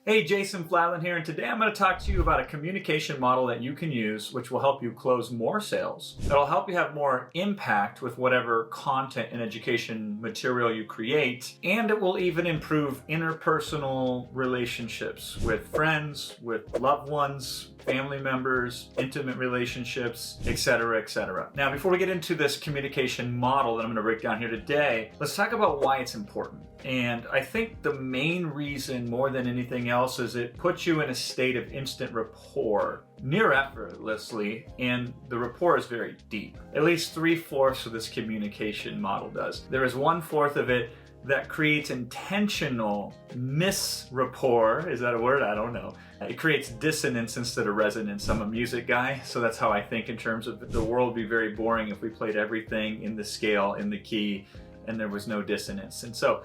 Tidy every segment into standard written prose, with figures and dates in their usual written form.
Hey, Jason Fladlin here, and today I'm going to talk to you about a communication model that you can use which will help you close more sales. It'll help you have more impact with whatever content and education material you create, and it will even improve interpersonal relationships with friends, with loved ones, family members, intimate relationships, etc., etc. Now, before we get into this communication model that I'm going to break down here today, let's talk about why it's important. And I think the main reason, more than anything else, is it puts you in a state of instant rapport, near effortlessly, and the rapport is very deep. At least 3/4 of this communication model does. There is 1/4 of it that creates intentional misrapport. Is that a word? I don't know. It creates dissonance instead of resonance. I'm a music guy, so that's how I think in terms of the world would be very boring if we played everything in the scale, in the key, and there was no dissonance. And so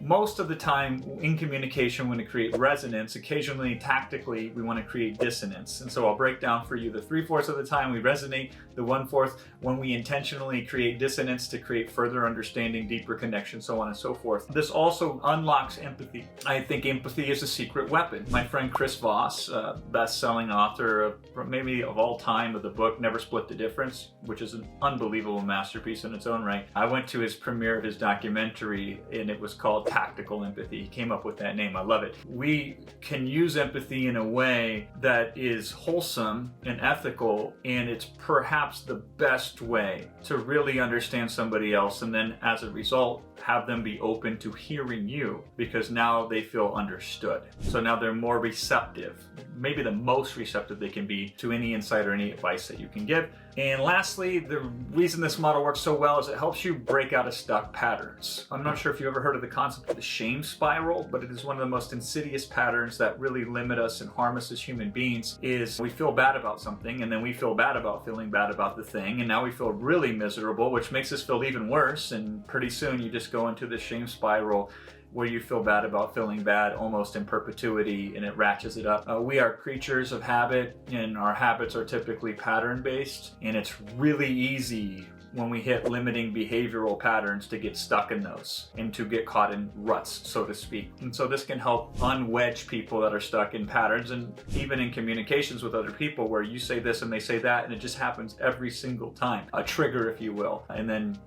most of the time in communication, we want to create resonance. Occasionally, tactically, we want to create dissonance. And so I'll break down for you the 3/4 of the time we resonate, the 1/4 when we intentionally create dissonance to create further understanding, deeper connection, so on and so forth. This also unlocks empathy. I think empathy is a secret weapon. My friend Chris Voss, best-selling author maybe of all time of the book Never Split the Difference, which is an unbelievable masterpiece in its own right. I went to his premiere of his documentary, and it was called Tactical Empathy. He came up with that name. I love it. We can use empathy in a way that is wholesome and ethical, and it's perhaps the best way to really understand somebody else, and then as a result have them be open to hearing you, because now they feel understood. So now they're more receptive, maybe the most receptive they can be to any insight or any advice that you can give. And lastly, the reason this model works so well is it helps you break out of stuck patterns. I'm not sure if you ever heard of the concept of the shame spiral, but it is one of the most insidious patterns that really limit us and harm us as human beings. Is we feel bad about something, and then we feel bad about feeling bad about the thing, and now we feel really miserable, which makes us feel even worse, and pretty soon you just go into this shame spiral where you feel bad about feeling bad almost in perpetuity, and it ratchets it up. We are creatures of habit, and our habits are typically pattern-based, and it's really easy when we hit limiting behavioral patterns to get stuck in those and to get caught in ruts, so to speak. And so this can help unwedge people that are stuck in patterns, and even in communications with other people where you say this and they say that, and it just happens every single time. A trigger, if you will. And then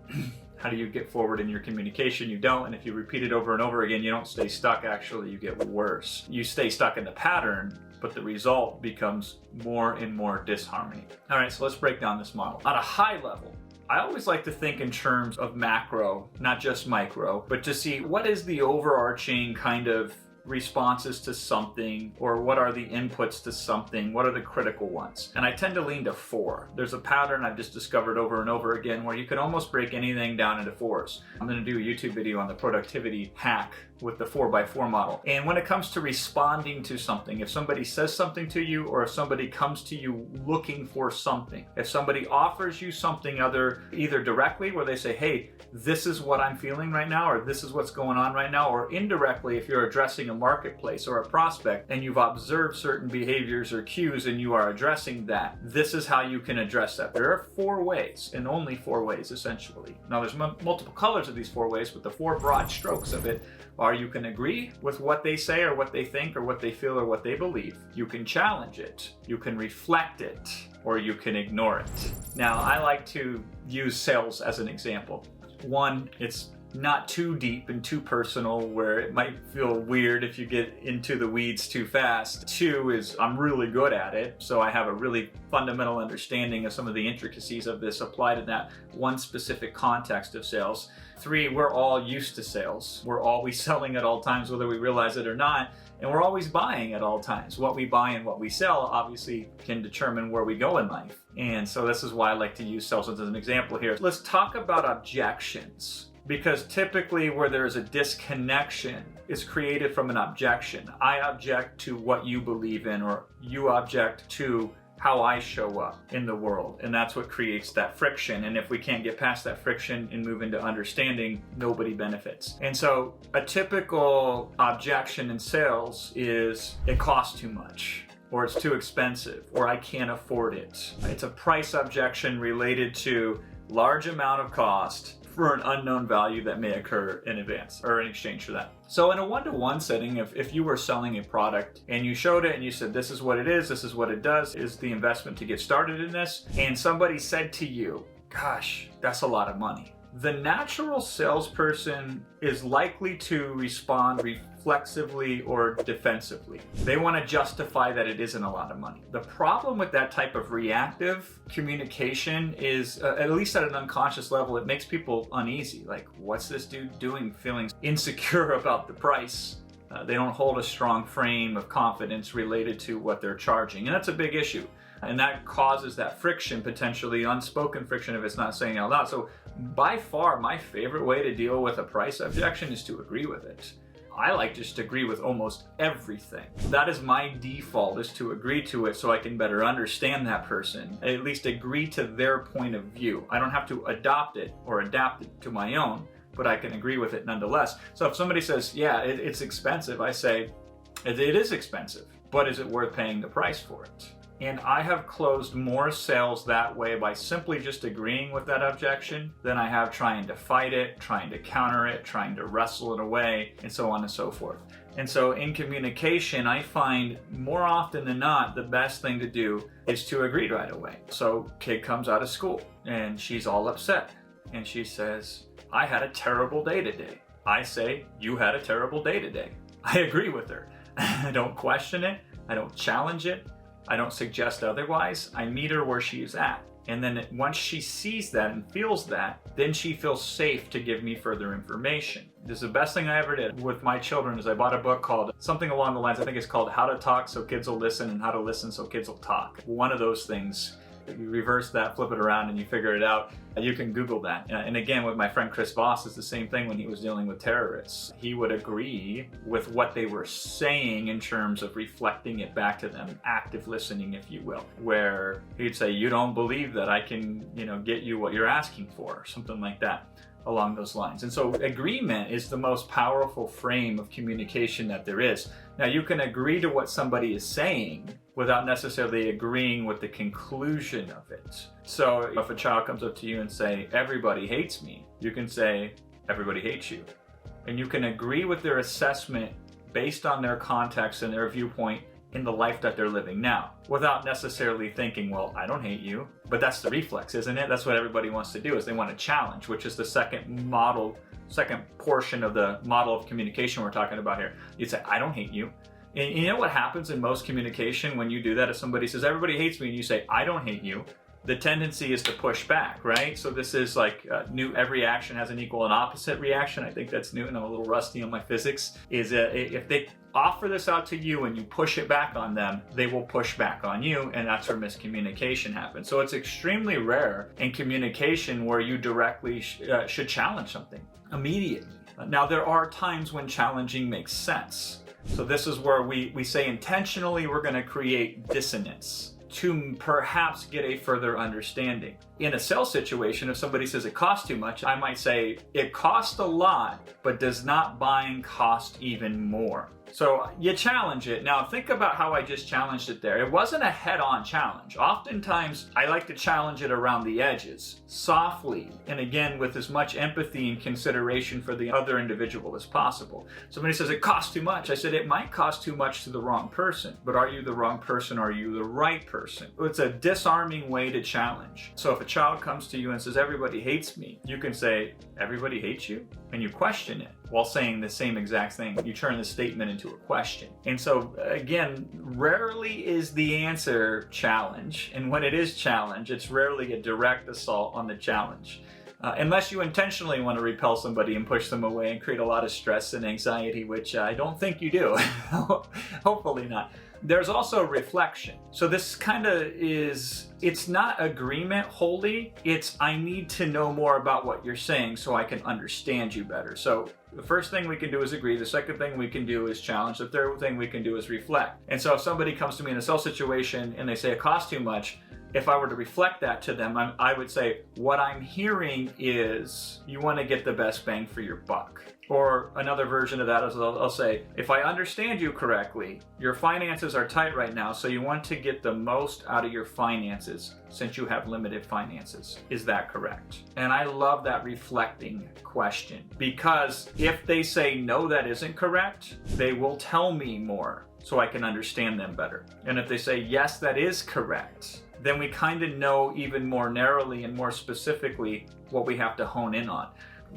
how do you get forward in your communication? You don't. And if you repeat it over and over again, you don't stay stuck. Actually, you get worse. You stay stuck in the pattern, but the result becomes more and more disharmony. All right, so let's break down this model. At a high level, I always like to think in terms of macro, not just micro, but to see what is the overarching kind of responses to something, or what are the inputs to something, what are the critical ones. And I tend to lean to 4. There's a pattern I've just discovered over and over again where you can almost break anything down into 4s. I'm going to do a YouTube video on the productivity hack with the 4x4 model. And when it comes to responding to something, if somebody says something to you, or if somebody comes to you looking for something, if somebody offers you something either directly where they say, hey, this is what I'm feeling right now, or this is what's going on right now, or indirectly if you're addressing a marketplace or a prospect and you've observed certain behaviors or cues and you are addressing that, this is how you can address that. There are 4 ways, and only 4 ways essentially. Now there's multiple colors of these 4 ways, but the 4 broad strokes of it are: you can agree with what they say or what they think or what they feel or what they believe. You can challenge it. You can reflect it, or you can ignore it. Now, I like to use sales as an example. 1, it's not too deep and too personal where it might feel weird if you get into the weeds too fast. 2 is I'm really good at it, so I have a really fundamental understanding of some of the intricacies of this applied in that one specific context of sales. 3, we're all used to sales. We're always selling at all times, whether we realize it or not, and we're always buying at all times. What we buy and what we sell obviously can determine where we go in life. And so this is why I like to use sales as an example here. Let's talk about objections, because typically where there's a disconnection is created from an objection. I object to what you believe in, or you object to how I show up in the world, and that's what creates that friction. And if we can't get past that friction and move into understanding, nobody benefits. And so a typical objection in sales is it costs too much, or it's too expensive, or I can't afford it. It's a price objection related to large amount of cost for an unknown value that may occur in advance or in exchange for that. So in a one-to-one setting, if you were selling a product and you showed it and you said, this is what it is what it does, is the investment to get started in this, and somebody said to you, gosh, that's a lot of money. The natural salesperson is likely to respond reflexively or defensively. They want to justify that it isn't a lot of money. The problem with that type of reactive communication is, at least at an unconscious level, it makes people uneasy. Like, what's this dude doing? Feeling insecure about the price. They don't hold a strong frame of confidence related to what they're charging. And that's a big issue. And that causes that friction, potentially unspoken friction if it's not saying out loud. So by far, my favorite way to deal with a price objection is to agree with it. I like to just agree with almost everything. That is my default, is to agree to it so I can better understand that person, at least agree to their point of view. I don't have to adopt it or adapt it to my own, but I can agree with it nonetheless. So if somebody says, yeah, it's expensive, I say, it is expensive, but is it worth paying the price for it? And I have closed more sales that way by simply just agreeing with that objection than I have trying to fight it, trying to counter it, trying to wrestle it away, and so on and so forth. And so in communication, I find more often than not, the best thing to do is to agree right away. So kid comes out of school and she's all upset and she says, I had a terrible day today. I say, you had a terrible day today. I agree with her. I don't question it. I don't challenge it. I don't suggest otherwise. I meet her where she is at. And then once she sees that and feels that, then she feels safe to give me further information. This is the best thing I ever did with my children is I bought a book called something along the lines, I think it's called How to Talk So Kids Will Listen and How to Listen So Kids Will Talk. One of those things, you reverse that, flip it around, and you figure it out. You can Google that. And again, with my friend Chris Voss, it's the same thing when he was dealing with terrorists. He would agree with what they were saying in terms of reflecting it back to them, active listening, if you will, where he'd say, you don't believe that I can, get you what you're asking for, something like that along those lines. And so agreement is the most powerful frame of communication that there is. Now, you can agree to what somebody is saying without necessarily agreeing with the conclusion of it. So if a child comes up to you and say, everybody hates me, you can say, everybody hates you. And you can agree with their assessment based on their context and their viewpoint in the life that they're living now, without necessarily thinking, well, I don't hate you. But that's the reflex, isn't it? That's what everybody wants to do, is they want to challenge, which is the second portion of the model of communication we're talking about here. You'd say, I don't hate you. And you know what happens in most communication when you do that? If somebody says, everybody hates me, and you say, I don't hate you, the tendency is to push back, right? So this is like every action has an equal and opposite reaction. I think that's new, and I'm a little rusty on my physics. Is if they offer this out to you and you push it back on them, they will push back on you, and that's where miscommunication happens. So it's extremely rare in communication where you directly should challenge something immediately. Now, there are times when challenging makes sense. So this is where we say intentionally we're going to create dissonance to perhaps get a further understanding. In a sales situation, if somebody says it costs too much, I might say it costs a lot, but does not buying cost even more? So you challenge it. Now think about how I just challenged it there. It wasn't a head-on challenge. Oftentimes I like to challenge it around the edges, softly, and again with as much empathy and consideration for the other individual as possible. Somebody says it costs too much. I said it might cost too much to the wrong person, but are you the wrong person? Or are you the right person? It's a disarming way to challenge. So if a child comes to you and says, everybody hates me, you can say, everybody hates you? And you question it while saying the same exact thing. You turn the statement into a question. And so again, rarely is the answer challenge. And when it is challenge, it's rarely a direct assault on the challenge. Unless you intentionally want to repel somebody and push them away and create a lot of stress and anxiety, which I don't think you do. Hopefully not. There's also reflection. So this kind of is, it's not agreement wholly, it's I need to know more about what you're saying so I can understand you better. So the first thing we can do is agree. The second thing we can do is challenge. The third thing we can do is reflect. And so if somebody comes to me in a sales situation and they say it costs too much, if I were to reflect that to them, I would say, what I'm hearing is you want to get the best bang for your buck. Or another version of that is I'll say, if I understand you correctly, your finances are tight right now, so you want to get the most out of your finances since you have limited finances. Is that correct? And I love that reflecting question, because if they say, no, that isn't correct, they will tell me more so I can understand them better. And if they say, yes, that is correct, then we kind of know even more narrowly and more specifically what we have to hone in on.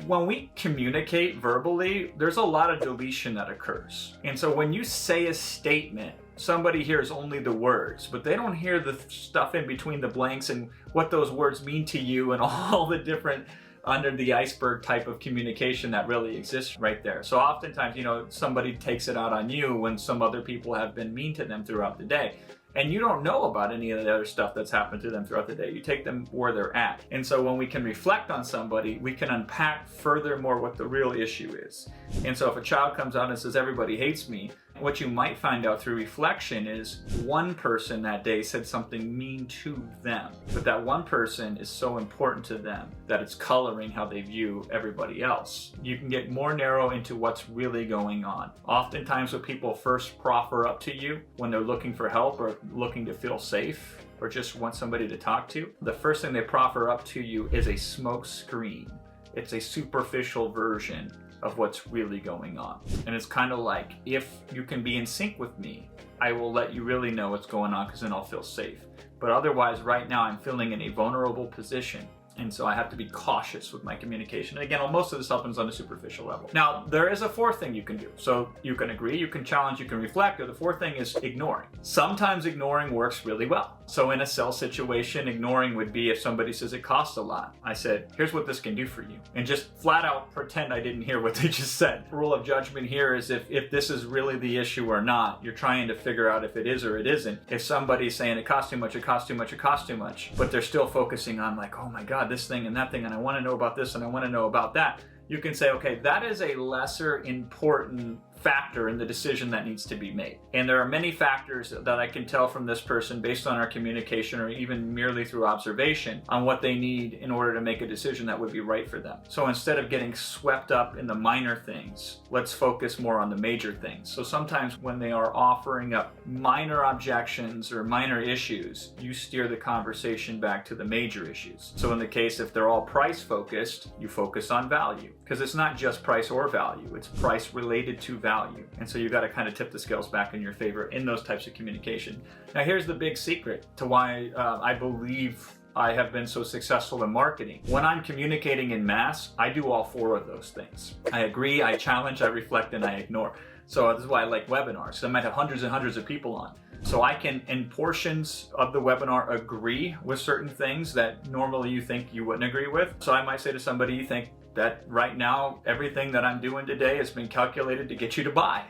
When we communicate verbally, there's a lot of deletion that occurs. And so when you say a statement, somebody hears only the words, but they don't hear the stuff in between the blanks and what those words mean to you and all the different under the iceberg type of communication that really exists right there. So oftentimes, somebody takes it out on you when some other people have been mean to them throughout the day. And you don't know about any of the other stuff that's happened to them throughout the day. You take them where they're at. And so when we can reflect on somebody, we can unpack furthermore what the real issue is. And so if a child comes out and says, everybody hates me, what you might find out through reflection is one person that day said something mean to them. But that one person is so important to them that it's coloring how they view everybody else. You can get more narrow into what's really going on. Oftentimes what people first proffer up to you when they're looking for help or looking to feel safe or just want somebody to talk to, the first thing they proffer up to you is a smoke screen. It's a superficial version of what's really going on. And it's kind of like, if you can be in sync with me, I will let you really know what's going on, because then I'll feel safe. But otherwise, right now I'm feeling in a vulnerable position. And so I have to be cautious with my communication. And again, most of this happens on a superficial level. Now, there is a fourth thing you can do. So you can agree, you can challenge, you can reflect, or the fourth thing is ignoring. Sometimes ignoring works really well. So in a sales situation, ignoring would be if somebody says it costs a lot. I said, here's what this can do for you. And just flat out pretend I didn't hear what they just said. The rule of judgment here is if this is really the issue or not, you're trying to figure out if it is or it isn't. If somebody's saying it costs too much, it costs too much, it costs too much, but they're still focusing on like, oh my God, this thing and that thing, and I want to know about this and I want to know about that, you can say, okay, that is a lesser important factor in the decision that needs to be made. And there are many factors that I can tell from this person based on our communication or even merely through observation on what they need in order to make a decision that would be right for them. So instead of getting swept up in the minor things, let's focus more on the major things. So sometimes when they are offering up minor objections or minor issues, you steer the conversation back to the major issues. So in the case, if they're all price focused, you focus on value, because it's not just price or value, it's price related to value. And so you got to kind of tip the scales back in your favor in those types of communication. Now here's the big secret to why I believe I have been so successful in marketing. When I'm communicating in mass, I do all four of those things. I agree, I challenge, I reflect, and I ignore. So this is why I like webinars, because I might have hundreds and hundreds of people on. So I can, in portions of the webinar, agree with certain things that normally you think you wouldn't agree with. So I might say to somebody, you think that right now, everything that I'm doing today has been calculated to get you to buy.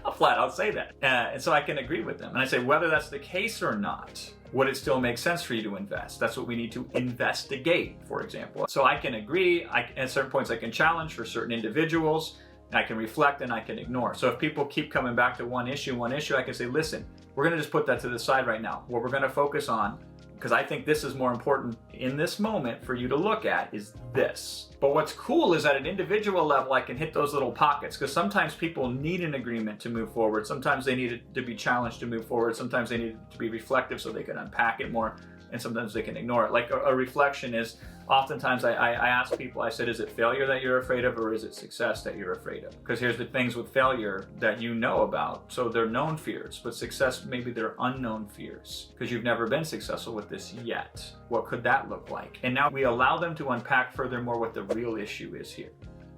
I'll flat out say that. And so I can agree with them. And I say, whether that's the case or not, would it still make sense for you to invest? That's what we need to investigate, for example. So I can agree, at certain points I can challenge for certain individuals, I can reflect, and I can ignore. So if people keep coming back to one issue, I can say, listen, we're gonna just put that to the side right now. What we're gonna focus on, because I think this is more important in this moment for you to look at, is this. But what's cool is at an individual level, I can hit those little pockets, because sometimes people need an agreement to move forward. Sometimes they need it to be challenged to move forward. Sometimes they need it to be reflective so they can unpack it more, and sometimes they can ignore it. Like a reflection is, oftentimes I ask people, I said, is it failure that you're afraid of, or is it success that you're afraid of? Because here's the things with failure that you know about. So they're known fears, but success, maybe they're unknown fears, because you've never been successful with this yet. What could that look like? And now we allow them to unpack furthermore what the real issue is here.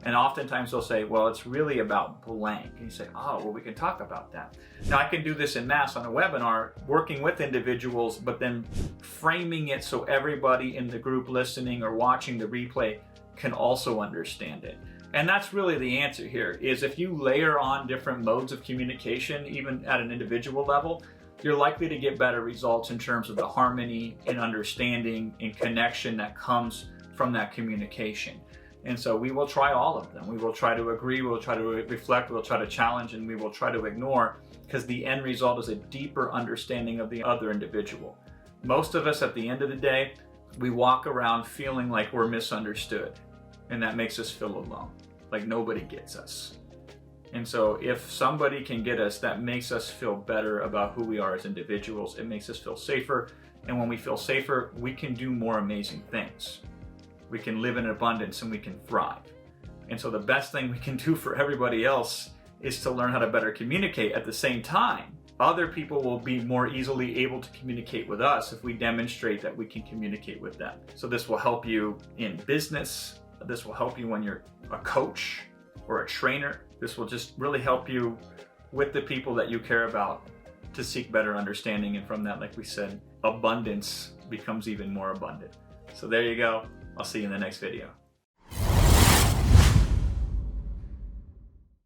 And oftentimes they'll say, well, it's really about blank. And you say, oh, well, we can talk about that. Now I can do this in mass on a webinar, working with individuals, but then framing it so everybody in the group listening or watching the replay can also understand it. And that's really the answer here, is if you layer on different modes of communication, even at an individual level, you're likely to get better results in terms of the harmony and understanding and connection that comes from that communication. And so we will try all of them. We will try to agree, we will try to reflect, we'll try to challenge, and we will try to ignore, because the end result is a deeper understanding of the other individual. Most of us at the end of the day, we walk around feeling like we're misunderstood, and that makes us feel alone, like nobody gets us. And so if somebody can get us, that makes us feel better about who we are as individuals. It makes us feel safer. And when we feel safer, we can do more amazing things. We can live in abundance and we can thrive. And so the best thing we can do for everybody else is to learn how to better communicate. At the same time, other people will be more easily able to communicate with us if we demonstrate that we can communicate with them. So this will help you in business. This will help you when you're a coach or a trainer. This will just really help you with the people that you care about to seek better understanding. And from that, like we said, abundance becomes even more abundant. So there you go. I'll see you in the next video.